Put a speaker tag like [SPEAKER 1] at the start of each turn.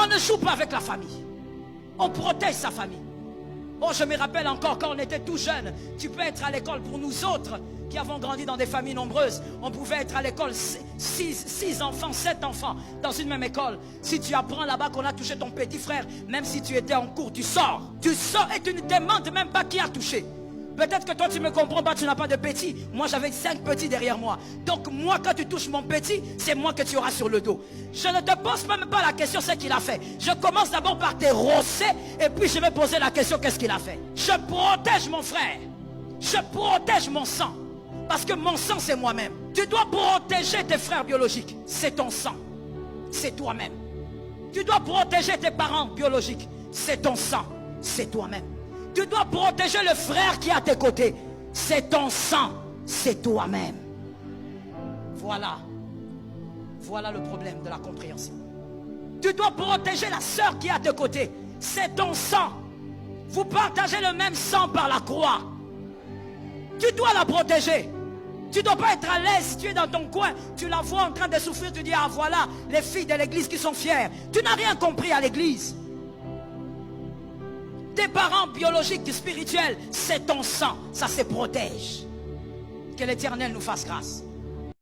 [SPEAKER 1] On ne joue pas avec la famille. On protège sa famille. Oh, je me rappelle encore quand on était tout jeune. Tu peux être à l'école. Pour nous autres qui avons grandi dans des familles nombreuses, on pouvait être à l'école 6 enfants, 7 enfants dans une même école. Si tu apprends là-bas qu'on a touché ton petit frère, même si tu étais en cours, tu sors. Tu sors et tu ne demandes même pas qui a touché. Peut-être que toi tu ne me comprends pas, tu n'as pas de petits. Moi j'avais 5 petits derrière moi. Donc moi quand tu touches mon petit, c'est moi que tu auras sur le dos. Je ne te pose même pas la question ce qu'il a fait. Je commence d'abord par te rosser et puis je vais poser la question qu'est-ce qu'il a fait. Je protège mon frère. Je protège mon sang. Parce que mon sang c'est moi-même. Tu dois protéger tes frères biologiques. C'est ton sang. C'est toi-même. Tu dois protéger tes parents biologiques. C'est ton sang. C'est toi-même. Tu dois protéger le frère qui est à tes côtés. C'est ton sang, c'est toi-même. Voilà. Voilà le problème de la compréhension. Tu dois protéger la sœur qui est à tes côtés. C'est ton sang. Vous partagez le même sang par la croix. Tu dois la protéger. Tu ne dois pas être à l'aise. Tu es dans ton coin. Tu la vois en train de souffrir. Tu dis, ah voilà, les filles de l'église qui sont fières. Tu n'as rien compris à l'église. Tes parents biologiques, spirituels, c'est ton sang, ça se protège. Que l'Éternel nous fasse grâce.